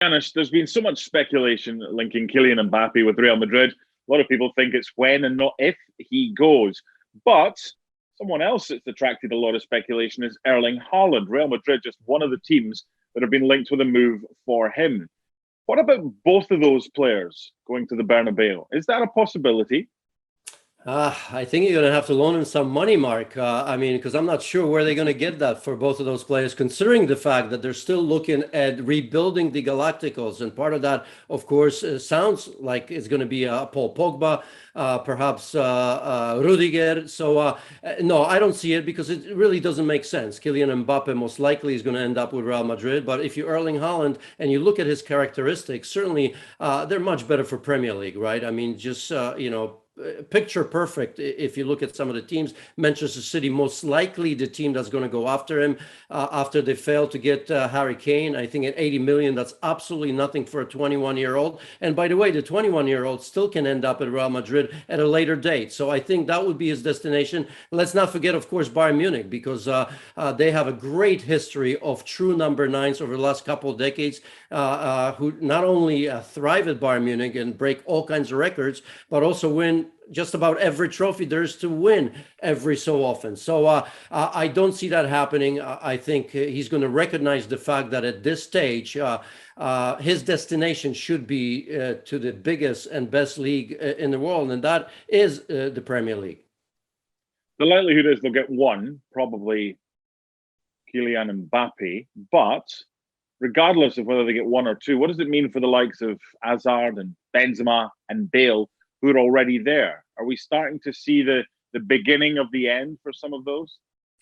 Janusz, there's been so much speculation linking Kylian Mbappe with Real Madrid. A lot of people think it's when and not if he goes. But someone else that's attracted a lot of speculation is Erling Haaland. Real Madrid, just one of the teams that have been linked with a move for him. What about both of those players going to the Bernabeu? Is that a possibility? I think you're going to have to loan him some money, Mark. I mean, because I'm not sure where they're going to get that for both of those players, considering the fact that they're still looking at rebuilding the Galacticos. And part of that, of course, sounds like it's going to be Paul Pogba, perhaps Rudiger. So, no, I don't see it because it really doesn't make sense. Kylian Mbappe most likely is going to end up with Real Madrid. But if you're Erling Haaland and you look at his characteristics, certainly they're much better for Premier League, right? I mean, just, picture perfect. If you look at some of the teams, Manchester City, most likely the team that's going to go after him after they failed to get Harry Kane. I think at 80 million, that's absolutely nothing for a 21-year-old. And by the way, the 21-year-old still can end up at Real Madrid at a later date. So I think that would be his destination. Let's not forget, of course, Bayern Munich, because they have a great history of true number nines over the last couple of decades, who not only thrive at Bayern Munich and break all kinds of records, but also win just about every trophy there is to win every so often. So I don't see that happening. I think he's going to recognize the fact that at this stage, his destination should be to the biggest and best league in the world, and that is the Premier League. The likelihood is they'll get one, probably Kylian Mbappe, but regardless of whether they get one or two, what does it mean for the likes of Hazard and Benzema and Bale, who are already there? Are we starting to see the beginning of the end for some of those?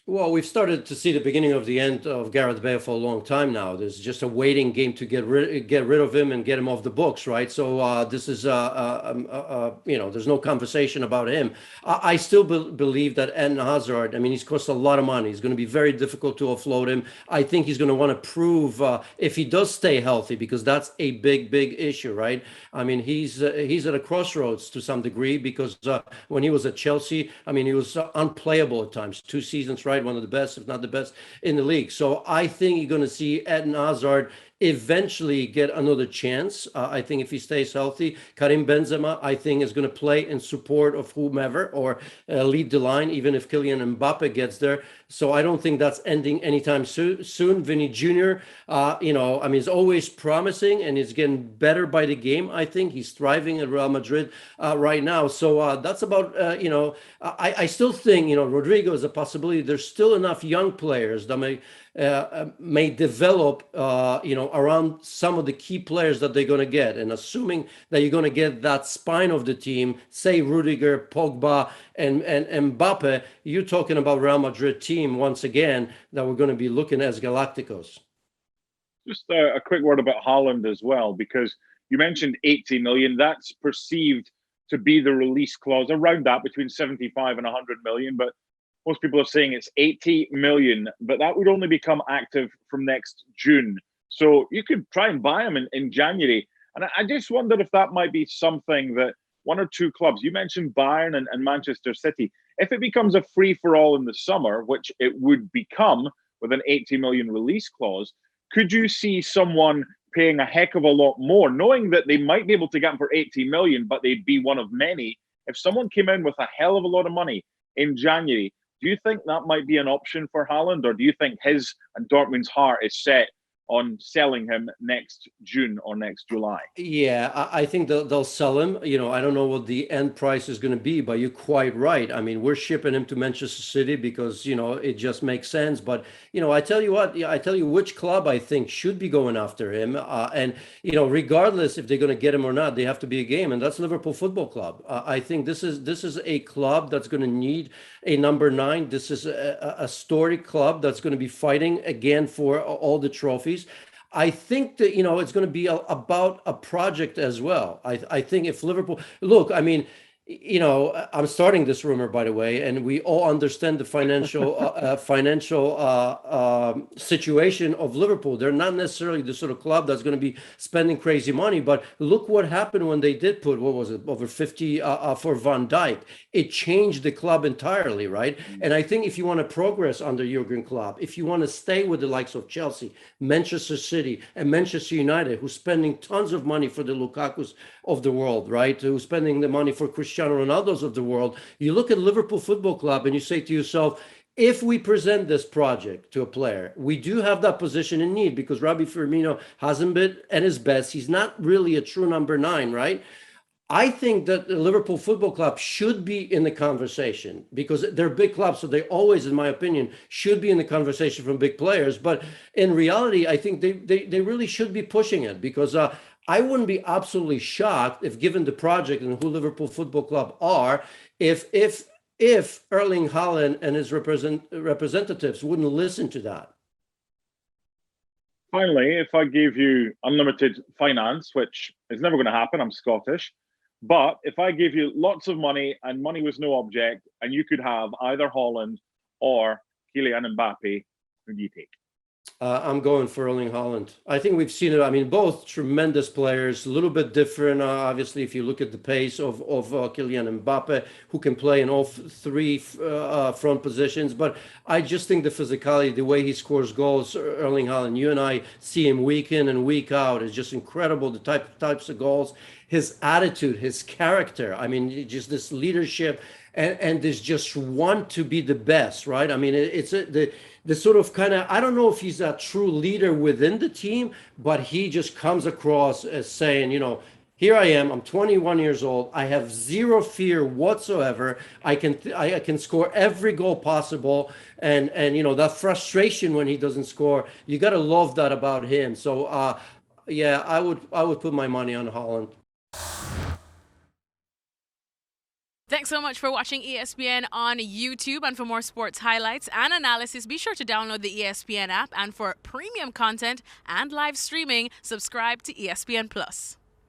Well, we've started to see the beginning of the end of Gareth Bale for a long time now. There's just a waiting game to get rid of him and get him off the books, right? So this is, there's no conversation about him. I still believe that Eden Hazard, I mean, he's cost a lot of money. It's going to be very difficult to offload him. I think he's going to want to prove if he does stay healthy, because that's a big issue, right? I mean, he's at a crossroads to some degree, because when he was at Chelsea, I mean, he was unplayable at times, 2 seasons, right? One of the best, if not the best, in the league. So I think you're going to see Eden Hazard eventually get another chance. I think if he stays healthy, Karim Benzema, I think, is going to play in support of whomever, or lead the line, even if Kylian Mbappe gets there. So I don't think that's ending anytime soon. Vinny Jr., I mean, he's always promising and he's getting better by the game. I think he's thriving at Real Madrid right now. So that's about, I still think, Rodrigo is a possibility. There's still enough young players that may develop, around some of the key players that they're going to get. And assuming that you're going to get that spine of the team, say Rudiger, Pogba, and Mbappe, you're talking about Real Madrid team once again that we're going to be looking as Galacticos. Just a quick word about Haaland as well, because you mentioned 80 million. That's perceived to be the release clause, around that, between 75 and 100 million. But most people are saying it's 80 million, but that would only become active from next June. So you could try and buy him in January. And I just wondered if that might be something that one or two clubs, you mentioned Bayern and Manchester City, if it becomes a free-for-all in the summer, which it would become with an 80 million release clause, could you see someone paying a heck of a lot more, knowing that they might be able to get him for 80 million, but they'd be one of many? If someone came in with a hell of a lot of money in January, do you think that might be an option for Haaland, or do you think his and Dortmund's heart is set on selling him next June or next July? Yeah, I think they'll sell him. I don't know what the end price is going to be, but you're quite right. I mean, we're shipping him to Manchester City because, it just makes sense. But, I tell you what, I tell you which club I think should be going after him. And, regardless if they're going to get him or not, they have to be a game. And that's Liverpool Football Club. I think this is a club that's going to need a number 9. This is a storied club that's going to be fighting again for all the trophies. I think that, it's going to be about a project as well. I think if Liverpool, look, I mean, I'm starting this rumor, by the way, and we all understand the financial situation of Liverpool. They're not necessarily the sort of club that's going to be spending crazy money, but look what happened when they did put, what was it, over 50 for Van Dijk. It changed the club entirely, right? And I think if you want to progress under Jurgen Klopp, if you want to stay with the likes of Chelsea, Manchester City, and Manchester United, who's spending tons of money for the Lukaku's of the world, right? Who's spending the money for Cristiano Ronaldo's of the world. You look at Liverpool Football Club and you say to yourself, if we present this project to a player, we do have that position in need because Robbie Firmino hasn't been at his best. He's not really a true number 9, right? I think that the Liverpool Football Club should be in the conversation because they're big clubs. So they always, in my opinion, should be in the conversation from big players. But in reality, I think they really should be pushing it because I wouldn't be absolutely shocked if, given the project and who Liverpool Football Club are, if Erling Haaland and his representatives wouldn't listen to that. Finally, if I gave you unlimited finance, which is never going to happen, I'm Scottish, but if I gave you lots of money and money was no object, and you could have either Haaland or Kylian Mbappe, who do you take? I'm going for Erling Haaland. I think we've seen it. I mean, both tremendous players, a little bit different. Obviously, if you look at the pace of Kylian Mbappe, who can play in all three front positions. But I just think the physicality, the way he scores goals, Erling Haaland, you and I see him week in and week out, is just incredible. The types of goals, his attitude, his character. I mean, just this leadership and this just want to be the best, right? I mean, it's the sort of kind of, I don't know if he's a true leader within the team, but he just comes across as saying, here I am, I'm 21 years old, I have zero fear whatsoever. I can score every goal possible. And that frustration when he doesn't score, you got to love that about him. So yeah, I would put my money on Haaland. Thanks so much for watching ESPN on YouTube. And for more sports highlights and analysis, be sure to download the ESPN app. And for premium content and live streaming, subscribe to ESPN Plus.